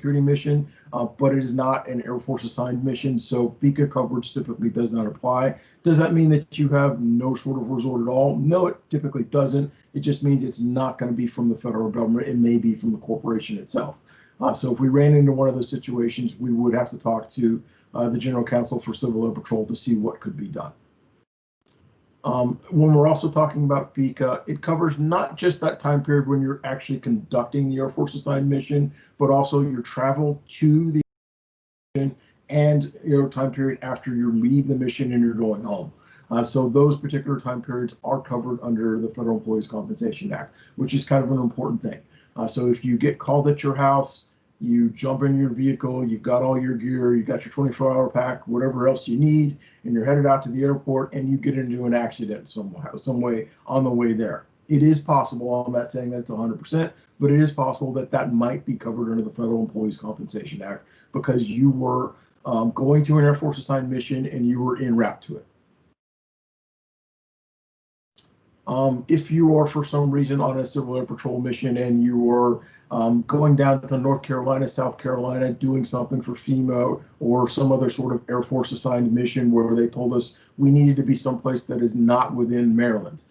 security mission, but it is not an Air Force assigned mission, so FECA coverage typically does not apply. Does that mean that you have no sort of resort at all? No, it typically doesn't. It just means it's not going to be from the federal government. It may be from the corporation itself. So if we ran into one of those situations, we would have to talk to the General Counsel for Civil Air Patrol to see what could be done. When we're also talking about FECA, it covers not just that time period when you're actually conducting the Air Force assigned mission, but also your travel to the mission and your time period after you leave the mission and you're going home. So those particular time periods are covered under the Federal Employees Compensation Act, which is kind of an important thing. So if you get called at your house, you jump in your vehicle, you've got all your gear, you've got your 24-hour pack, whatever else you need, and you're headed out to the airport and you get into an accident some way on the way there. It is possible, I'm not saying that it's 100%, but it is possible that that might be covered under the Federal Employees Compensation Act because you were going to an Air Force assigned mission and you were en route to it. If you are for some reason on a Civil Air Patrol mission and you are going down to North Carolina, South Carolina, doing something for FEMA or some other sort of Air Force assigned mission where they told us we needed to be someplace that is not within Maryland,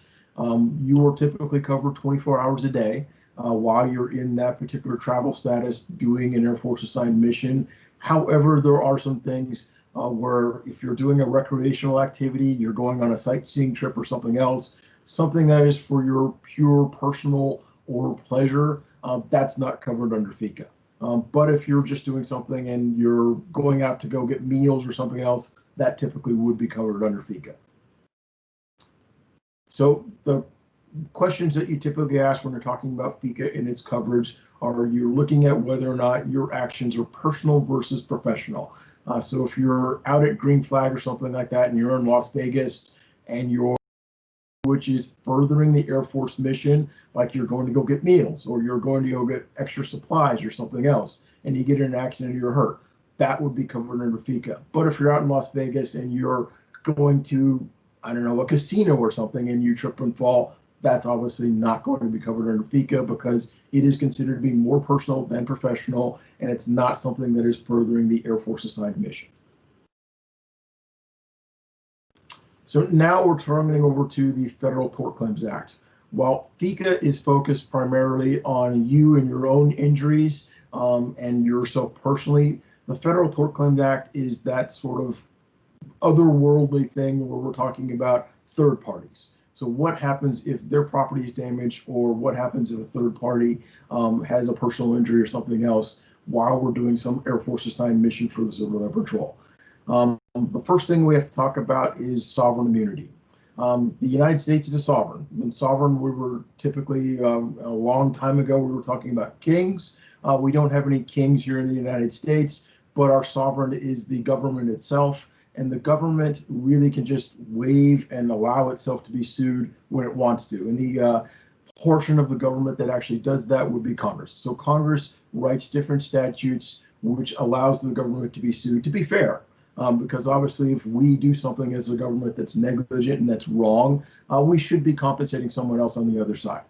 you are typically covered 24 hours a day while you're in that particular travel status doing an Air Force assigned mission. However, there are some things where if you're doing a recreational activity, you're going on a sightseeing trip or something else, something that is for your pure personal or pleasure, that's not covered under FECA. But if you're just doing something and you're going out to go get meals or something else, that typically would be covered under FECA. So the questions that you typically ask when you're talking about FECA and its coverage are you're looking at whether or not your actions are personal versus professional. So if you're out at Green Flag or something like that and you're in Las Vegas and you're which is furthering the Air Force mission, like you're going to go get meals or you're going to go get extra supplies or something else, and you get in an accident and you're hurt, that would be covered under FECA. But if you're out in Las Vegas and you're going to, I don't know, a casino or something and you trip and fall, that's obviously not going to be covered under FECA because it is considered to be more personal than professional, and it's not something that is furthering the Air Force assigned mission. So now we're turning over to the Federal Tort Claims Act. While FECA is focused primarily on you and your own injuries and yourself personally, the Federal Tort Claims Act is that sort of otherworldly thing where we're talking about third parties. So what happens if their property is damaged, or what happens if a third party has a personal injury or something else while we're doing some Air Force assigned mission for the Civil Air Patrol. The first thing we have to talk about is sovereign immunity. The United States is a sovereign. And sovereign, we were typically, a long time ago, we were talking about kings. We don't have any kings here in the United States, but our sovereign is the government itself. And the government really can just waive and allow itself to be sued when it wants to. And the portion of the government that actually does that would be Congress. So Congress writes different statutes which allows the government to be sued, to be fair. Because obviously if we do something as a government that's negligent and that's wrong, we should be compensating someone else on the other side.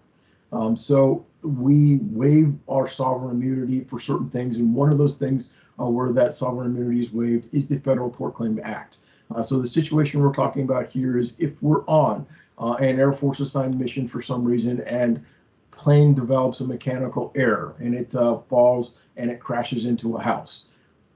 So we waive our sovereign immunity for certain things, and one of those things where that sovereign immunity is waived is the Federal Tort Claims Act. So the situation we're talking about here is if we're on an Air Force assigned mission for some reason and plane develops a mechanical error and it falls and it crashes into a house.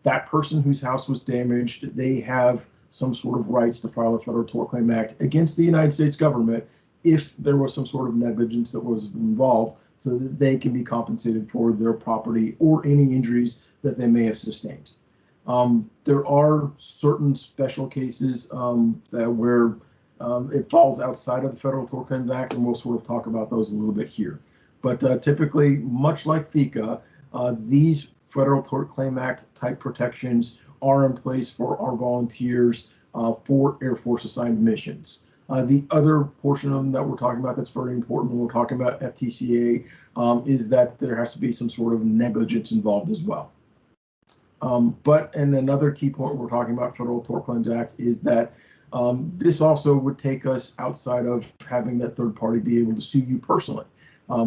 That person whose house was damaged, they have some sort of rights to file a Federal Tort Claims Act against the United States government if there was some sort of negligence that was involved, so that they can be compensated for their property or any injuries that they may have sustained. There are certain special cases where it falls outside of the Federal Tort Claims Act, and we'll sort of talk about those a little bit here. But typically, much like FECA, these Federal Tort Claims Act type protections are in place for our volunteers for Air Force assigned missions. The other portion of them that we're talking about that's very important when we're talking about FTCA is that there has to be some sort of negligence involved as well. And another key point when we're talking about Federal Tort Claims Act is that this also would take us outside of having that third party be able to sue you personally.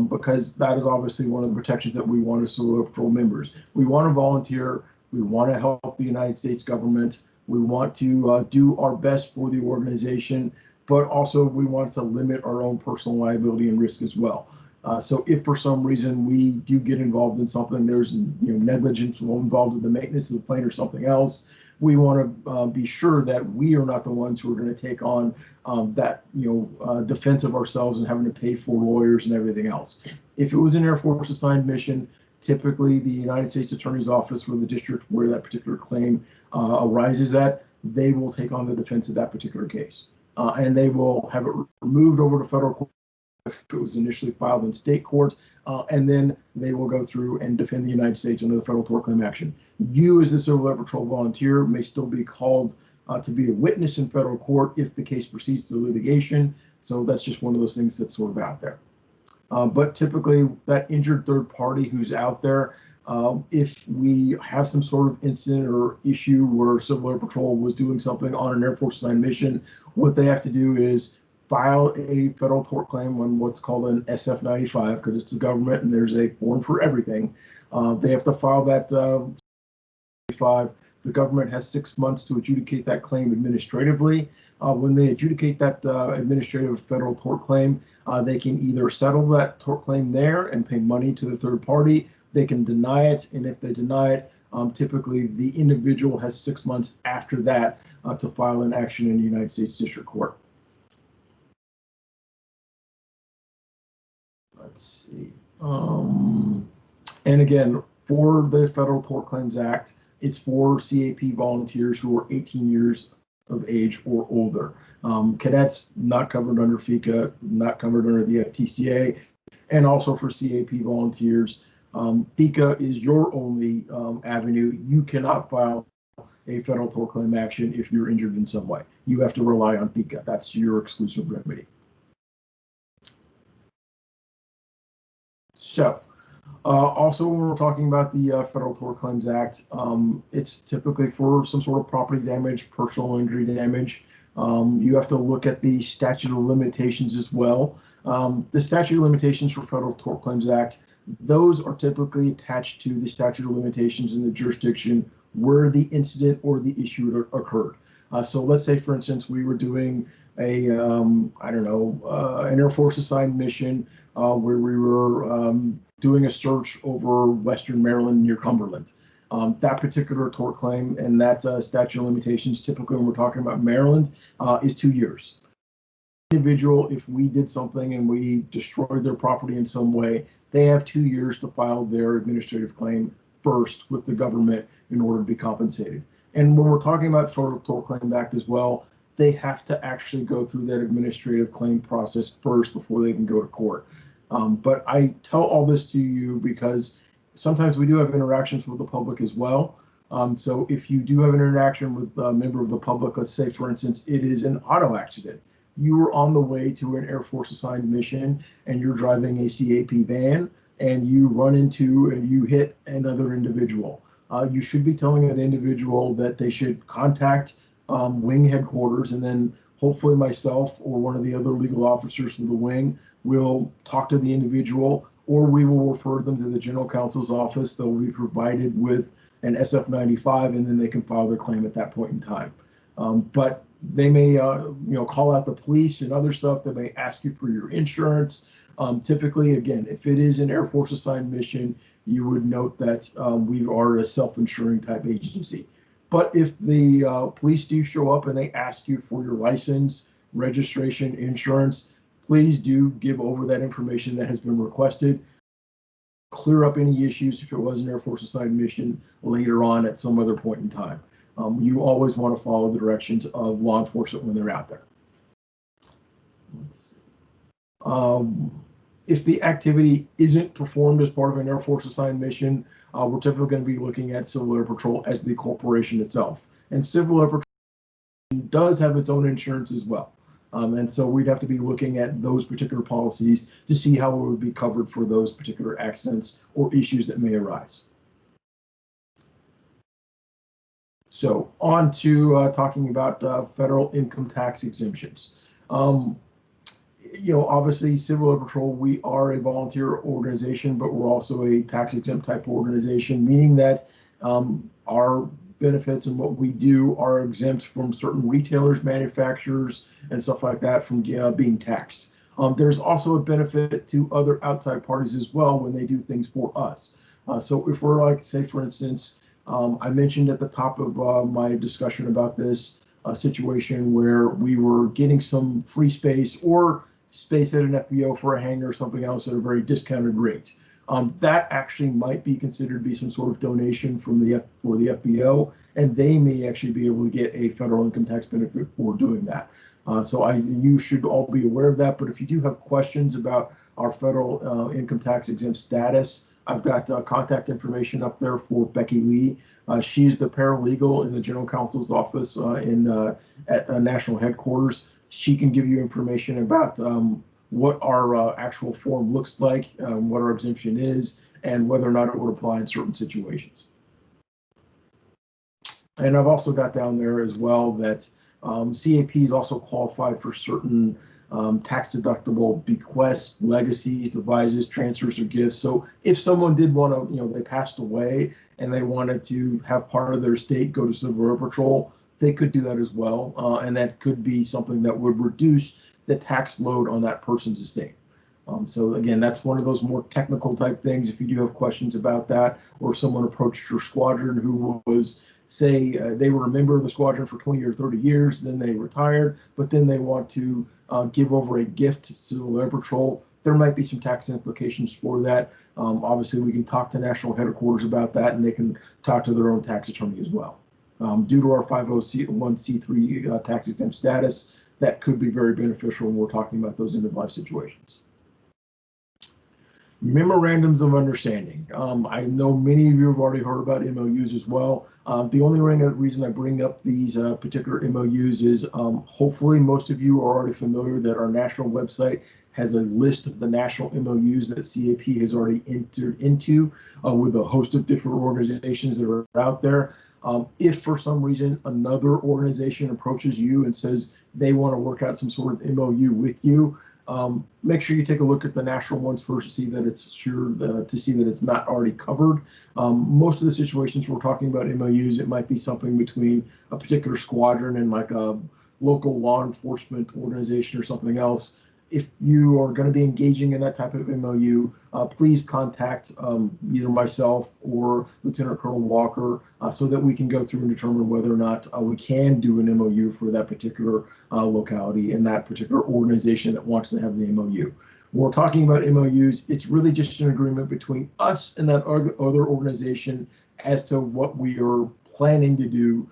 because that is obviously one of the protections that we want as Civil Air Patrol members. We want to volunteer. We want to help the United States government. We want to do our best for the organization, but also we want to limit our own personal liability and risk as well. So if for some reason we do get involved in something, there's negligence involved in the maintenance of the plane or something else, we want to be sure that we are not the ones who are going to take on that defense of ourselves and having to pay for lawyers and everything else. If it was an Air Force assigned mission, typically the United States Attorney's Office or the district where that particular claim arises at, they will take on the defense of that particular case. And they will have it removed over to federal court if it was initially filed in state court, and then they will go through and defend the United States under the Federal Tort Claim Action. You, as the Civil Air Patrol volunteer, may still be called to be a witness in federal court if the case proceeds to litigation. So that's just one of those things that's sort of out there. But typically, that injured third party who's out there, if we have some sort of incident or issue where Civil Air Patrol was doing something on an Air Force assigned mission, what they have to do is file a federal tort claim on what's called an SF-95, because it's the government and there's a form for everything. They have to file that 95. The government has 6 months to adjudicate that claim administratively. When they adjudicate that administrative federal tort claim, they can either settle that tort claim there and pay money to the third party. They can deny it, and if they deny it, typically the individual has 6 months after that to file an action in the United States District Court. Let's see. And again, for the Federal Tort Claims Act, it's for CAP volunteers who are 18 years of age or older. Cadets not covered under FECA, not covered under the FTCA, and also for CAP volunteers. FECA is your only avenue. You cannot file a federal tort claim action if you're injured in some way. You have to rely on FECA. That's your exclusive remedy. So, also when we're talking about the Federal Tort Claims Act, it's typically for some sort of property damage, personal injury damage. You have to look at the statute of limitations as well. The statute of limitations for Federal Tort Claims Act, those are typically attached to the statute of limitations in the jurisdiction where the incident or the issue occurred. So let's say, for instance, we were doing a, an Air Force assigned mission where we were doing a search over Western Maryland near Cumberland. That particular tort claim and that statute of limitations, typically when we're talking about Maryland, is 2 years. Individual, if we did something and we destroyed their property in some way, they have 2 years to file their administrative claim first with the government in order to be compensated. And when we're talking about Federal Tort Claim Act as well, they have to actually go through that administrative claim process first before they can go to court. But I tell all this to you because sometimes we do have interactions with the public as well. So if you do have an interaction with a member of the public, let's say, for instance, it is an auto accident. You were on the way to an Air Force assigned mission and you're driving a CAP van and you run into and you hit another individual. You should be telling that individual that they should contact wing headquarters, and then hopefully myself or one of the other legal officers from the wing will talk to the individual, or we will refer them to the general counsel's office. They'll be provided with an SF-95, and then they can file their claim at that point in time. But they may, call out the police and other stuff. They may ask you for your insurance. Typically, again, if it is an Air Force assigned mission, you would note that we are a self-insuring type agency. But if the police do show up and they ask you for your license, registration, insurance, please do give over that information that has been requested. Clear up any issues if it was an Air Force assigned mission later on at some other point in time. You always want to follow the directions of law enforcement when they're out there. Let's see. If the activity isn't performed as part of an Air Force assigned mission, we're typically going to be looking at Civil Air Patrol as the corporation itself. And Civil Air Patrol does have its own insurance as well. And so we'd have to be looking at those particular policies to see how it would be covered for those particular accidents or issues that may arise. So on to talking about federal income tax exemptions. obviously Civil Air Patrol, we are a volunteer organization, but we're also a tax exempt type of organization, meaning that our benefits and what we do are exempt from certain retailers, manufacturers, and stuff like that from being taxed. There's also a benefit to other outside parties as well when they do things for us. So if we're like, say, for instance, I mentioned at the top of my discussion about this situation where we were getting some free space or space at an FBO for a hangar or something else at a very discounted rate. That actually might be considered to be some sort of donation from for the FBO, and they may actually be able to get a federal income tax benefit for doing that. So you should all be aware of that. But if you do have questions about our federal income tax exempt status, I've got contact information up there for Becky Lee. She's the paralegal in the General Counsel's office at National Headquarters. She can give you information about what our actual form looks like, what our exemption is, and whether or not it would apply in certain situations. And I've also got down there as well that CAP is also qualified for certain tax deductible bequests, legacies, devises, transfers, or gifts. So if someone did want to, they passed away and they wanted to have part of their estate go to Civil Air Patrol, they could do that as well. And that could be something that would reduce the tax load on that person's estate. So again, that's one of those more technical type things. If you do have questions about that, or someone approached your squadron who was, say, they were a member of the squadron for 20 or 30 years, then they retired, but then they want to give over a gift to Civil Air Patrol, there might be some tax implications for that. Obviously, we can talk to National Headquarters about that, and they can talk to their own tax attorney as well. Due to our 501c3 tax exempt status, that could be very beneficial when we're talking about those end-of-life situations. Memorandums of Understanding. I know many of you have already heard about MOUs as well. The only reason I bring up these particular MOUs is hopefully most of you are already familiar that our national website has a list of the national MOUs that CAP has already entered into with a host of different organizations that are out there. If for some reason another organization approaches you and says they want to work out some sort of MOU with you, make sure you take a look at the national ones first to see that it's not already covered. Most of the situations we're talking about MOUs, it might be something between a particular squadron and like a local law enforcement organization or something else. If you are going to be engaging in that type of MOU, please contact either myself or Lieutenant Colonel Walker so that we can go through and determine whether or not we can do an MOU for that particular locality and that particular organization that wants to have the MOU. When we're talking about MOUs, it's really just an agreement between us and that other organization as to what we are planning to do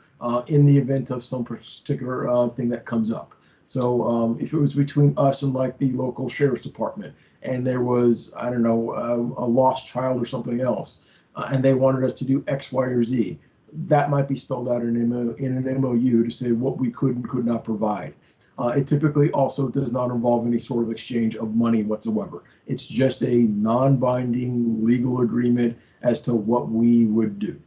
in the event of some particular thing that comes up. So if it was between us and like the local sheriff's department and there was, I don't know, a lost child or something else, and they wanted us to do X, Y, or Z, that might be spelled out in an MOU to say what we could and could not provide. It typically also does not involve any sort of exchange of money whatsoever. It's just a non-binding legal agreement as to what we would do.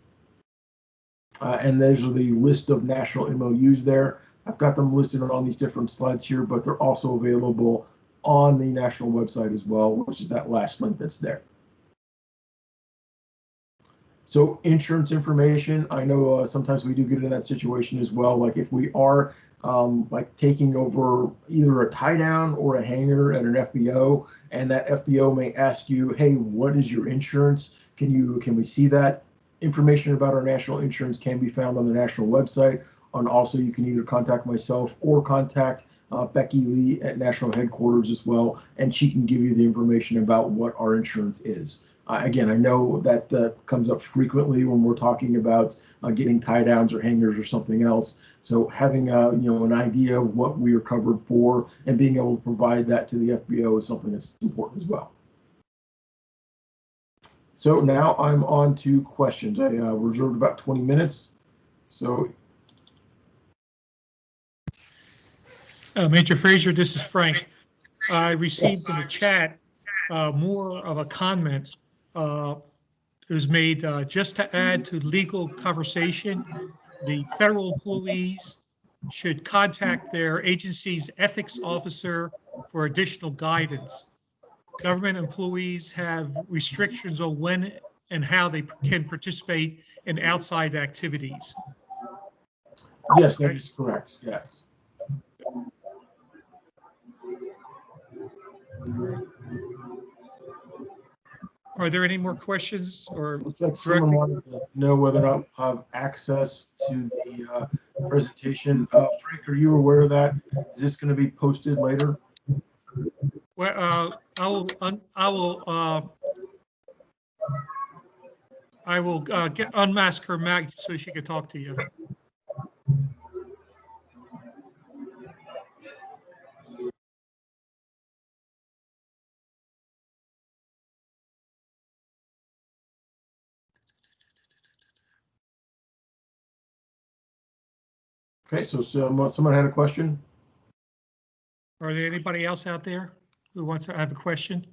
And there's the list of national MOUs there. I've got them listed on these different slides here, but they're also available on the national website as well, which is that last link that's there. So insurance information, I know sometimes we do get in that situation as well. Like if we are like taking over either a tie down or a hangar at an FBO, and that FBO may ask you, hey, what is your insurance? Can we see that? Information about our national insurance can be found on the national website. And also you can either contact myself or contact Becky Lee at National Headquarters as well, and she can give you the information about what our insurance is. Again, I know that comes up frequently when we're talking about getting tie downs or hangars or something else. So having an idea of what we are covered for and being able to provide that to the FBO is something that's important as well. So now I'm on to questions. I reserved about 20 minutes. So. Major Frazier, this is Frank. I received in the chat more of a comment. It was made just to add to legal conversation. The federal employees should contact their agency's ethics officer for additional guidance. Government employees have restrictions on when and how they can participate in outside activities. Yes, that is correct. Yes. Are there any more questions or Looks like someone wanted to know whether or not we'll have access to the presentation. Frank, are you aware of that? Is this going to be posted later? Well, I will unmask her mic so she can talk to you. Okay, so someone had a question? Are there anybody else out there who wants to have a question?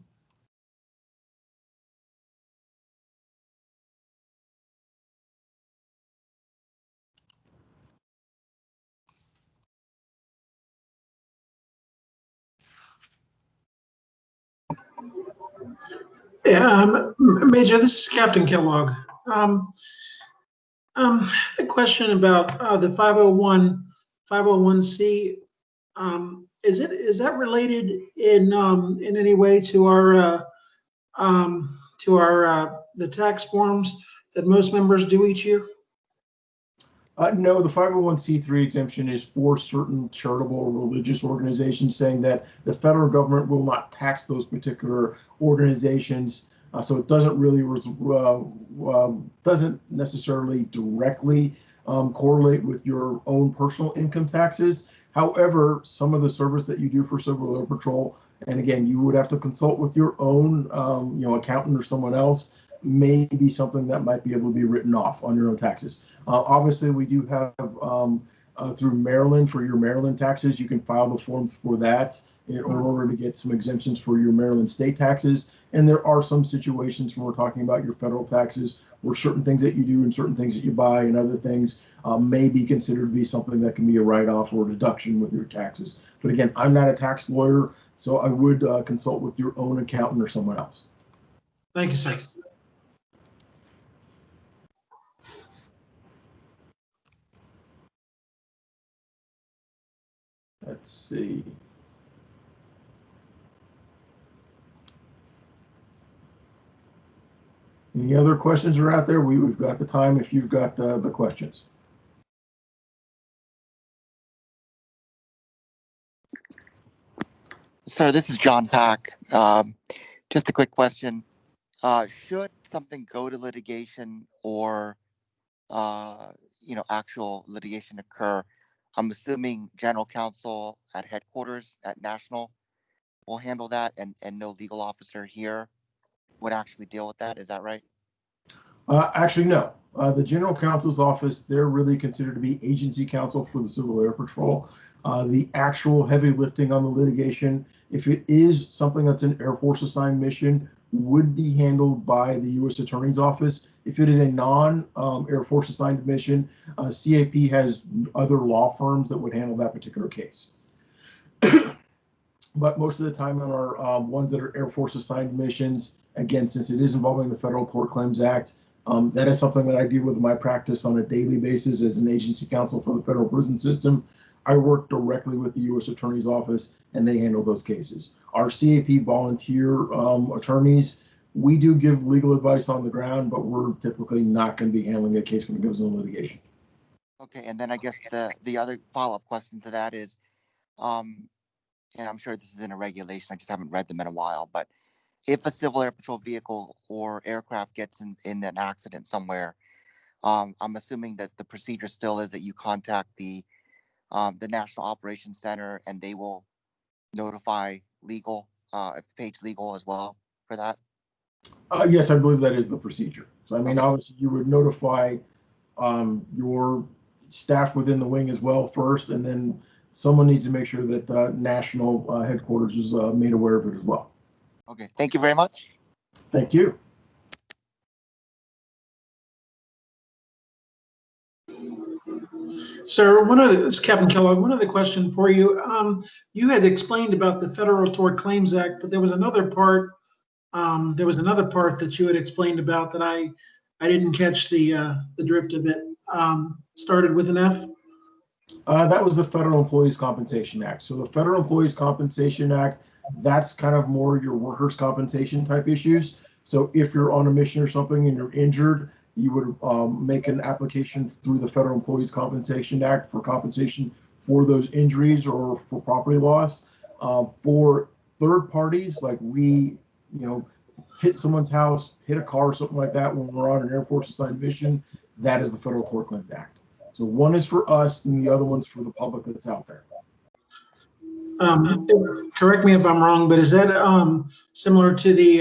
Yeah, Major, this is Captain Kellogg. A question about the 501c. Is that related in any way to our the tax forms that most members do each year? No, the 501c3 exemption is for certain charitable or religious organizations, saying that the federal government will not tax those particular organizations. So it doesn't really doesn't necessarily directly correlate with your own personal income taxes. However, some of the service that you do for Civil Air Patrol, and again, you would have to consult with your own accountant or someone else, may be something that might be able to be written off on your own taxes. Obviously, we do have through Maryland, for your Maryland taxes, you can file the forms for that in order to get some exemptions for your Maryland state taxes. And there are some situations when we're talking about your federal taxes where certain things that you do and certain things that you buy and other things may be considered to be something that can be a write-off or a deduction with your taxes. But again, I'm not a tax lawyer, so I would consult with your own accountant or someone else. Thank you, sir. Let's see. Any other questions are out there? We've got the time if you've got the questions. Sir, this is John Pack. Just a quick question. Should something go to litigation or, actual litigation occur, I'm assuming general counsel at headquarters at National will handle that and no legal officer here would actually deal with that. Is that right? Actually, no. The general counsel's office, they're really considered to be agency counsel for the Civil Air Patrol. The actual heavy lifting on the litigation, if it is something that's an Air Force assigned mission, would be handled by the U.S. Attorney's Office. If it is a non-Air Force assigned mission, CAP has other law firms that would handle that particular case. But most of the time on our ones that are Air Force assigned missions, again, since it is involving the Federal Tort Claims Act, that is something that I deal with in my practice on a daily basis as an agency counsel for the federal prison system. I work directly with the U.S. Attorney's Office, and they handle those cases. Our CAP volunteer attorneys, we do give legal advice on the ground, but we're typically not going to be handling a case when it goes into litigation. Okay, and then I guess the other follow-up question to that is, and I'm sure this is in a regulation, I just haven't read them in a while, but if a Civil Air Patrol vehicle or aircraft gets in an accident somewhere, I'm assuming that the procedure still is that you contact the National Operations Center and they will notify legal, Page Legal as well for that? Yes, I believe that is the procedure. So, I mean, obviously you would notify your staff within the wing as well first, and then someone needs to make sure that national headquarters is made aware of it as well. Okay, thank you very much. Thank you. Sir, it's Captain Kellogg. One other question for you. You had explained about the Federal Tort Claims Act, but there was another part. That you had explained about that I didn't catch the drift of it. Started with an F. That was the Federal Employees Compensation Act. So the Federal Employees Compensation Act, that's kind of more your workers' compensation type issues. So if you're on a mission or something and you're injured, you would make an application through the Federal Employees Compensation Act for compensation for those injuries or for property loss. For third parties, like we, hit someone's house, hit a car or something like that when we're on an Air Force assigned mission, that is the Federal Tort Claims Act. So one is for us and the other one's for the public that's out there. Correct me if I'm wrong, but is that similar to the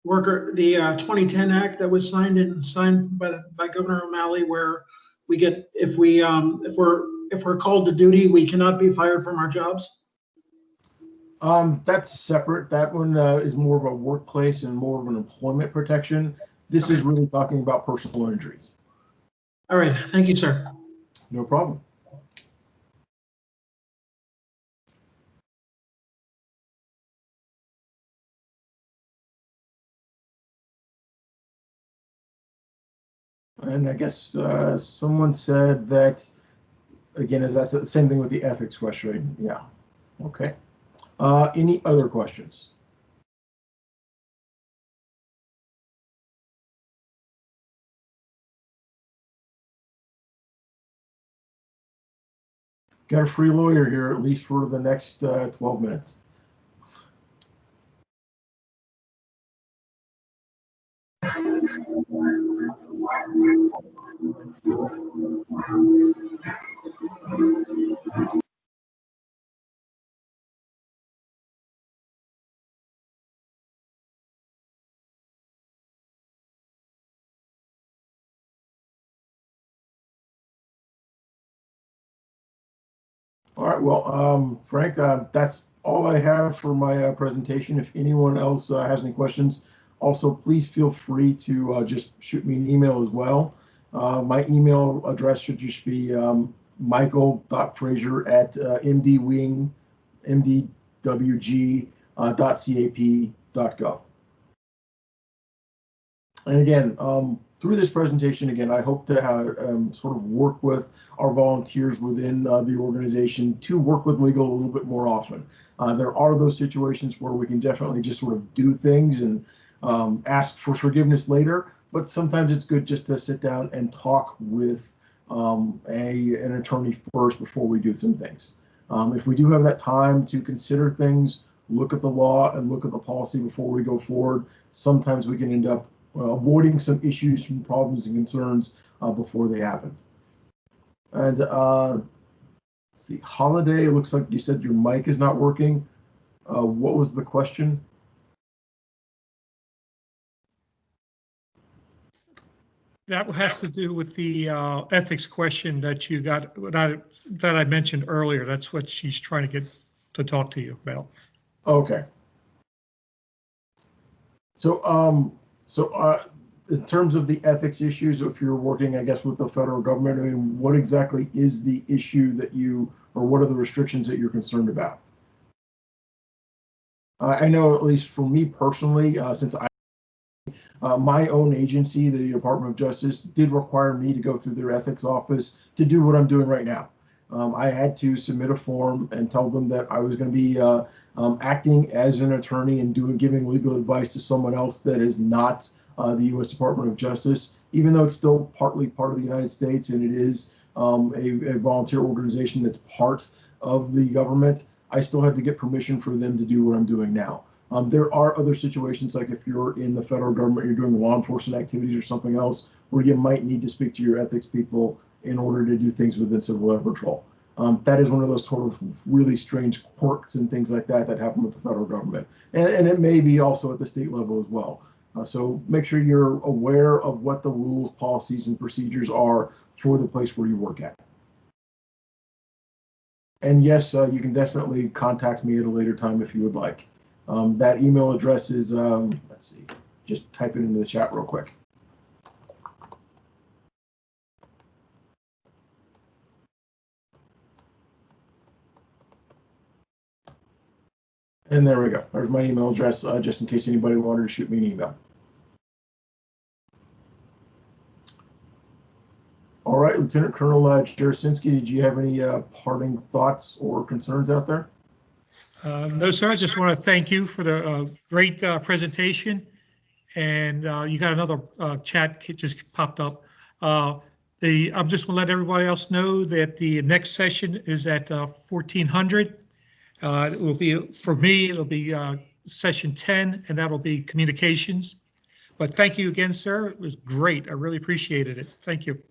2010 Act that was signed by Governor O'Malley, where we get if we're called to duty, we cannot be fired from our jobs? That's separate. That one is more of a workplace and more of an employment protection. This is really talking about personal injuries. All right. Thank you, sir. No problem. And I guess someone said that, again, that's the same thing with the ethics question. Yeah. Okay. Any other questions? Got a free lawyer here, at least for the next 12 minutes. All right, well, Frank, that's all I have for my presentation. If anyone else has any questions, also please feel free to just shoot me an email as well. My email address should just be michael.frazier@mdwg.cap.gov. And again, through this presentation, again, I hope to have, sort of work with our volunteers within the organization to work with legal a little bit more often. There are those situations where we can definitely just sort of do things and ask for forgiveness later, but sometimes it's good just to sit down and talk with an attorney first before we do some things. If we do have that time to consider things, look at the law and look at the policy before we go forward, sometimes we can end up avoiding some issues, some problems and concerns before they happened. And let's see, Holiday, it looks like you said your mic is not working. What was the question? That has to do with the ethics question that you got, that I mentioned earlier. That's what she's trying to get to talk to you about. Okay. So, in terms of the ethics issues, if you're working, I guess, with the federal government, I mean, what exactly is the issue that or what are the restrictions that you're concerned about? I know, at least for me personally, since my own agency, the Department of Justice, did require me to go through their ethics office to do what I'm doing right now. I had to submit a form and tell them that I was going to be acting as an attorney and giving legal advice to someone else that is not the U.S. Department of Justice, even though it's still partly part of the United States and it is a volunteer organization that's part of the government. I still had to get permission for them to do what I'm doing now. There are other situations, like if you're in the federal government, you're doing law enforcement activities or something else, where you might need to speak to your ethics people in order to do things within Civil Air Patrol. That is one of those sort of really strange quirks and things like that happen with the federal government. And it may be also at the state level as well. So make sure you're aware of what the rules, policies, and procedures are for the place where you work at. And yes, you can definitely contact me at a later time if you would like. That email address is, let's see, just type it into the chat real quick. And there we go. There's my email address, just in case anybody wanted to shoot me an email. All right, Lieutenant Colonel Jarosinski, did you have any parting thoughts or concerns out there? No, sir. I just want to thank you for the great presentation. And you got another chat just popped up. I'm just going to let everybody else know that the next session is at 1400. It will be, for me, it'll be session 10, and that'll be communications. But thank you again, sir. It was great. I really appreciated it. Thank you.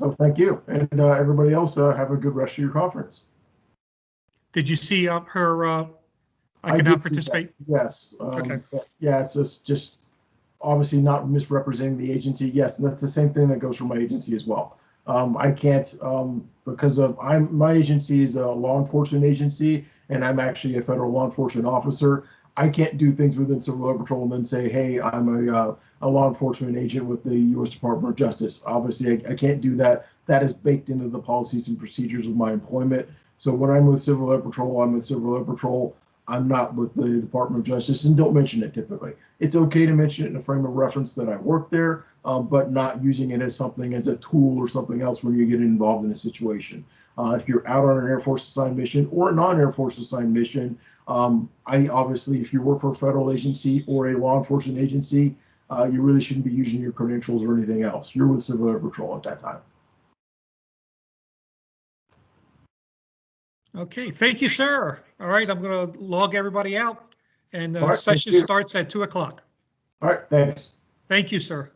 Oh, thank you. And everybody else, have a good rest of your conference. Did you see her? I did cannot see participate. that. Yes. Okay. Yeah, it's just obviously not misrepresenting the agency. Yes, and that's the same thing that goes for my agency as well. I can't, because of my agency is a law enforcement agency, and I'm actually a federal law enforcement officer. I can't do things within Civil Air Patrol and then say, hey, I'm a law enforcement agent with the U.S. Department of Justice. Obviously, I can't do that. That is baked into the policies and procedures of my employment. So when I'm with Civil Air Patrol, I'm with Civil Air Patrol. I'm not with the Department of Justice, and don't mention it typically. It's okay to mention it in a frame of reference that I work there, but not using it as something as a tool or something else when you get involved in a situation. If you're out on an Air Force assigned mission or a non-Air Force assigned mission, I obviously, if you work for a federal agency or a law enforcement agency, you really shouldn't be using your credentials or anything else. You're with Civil Air Patrol at that time. Okay, thank you, sir. All right, I'm going to log everybody out, and the All right, session starts at 2 o'clock. All right, thanks. Thank you, sir.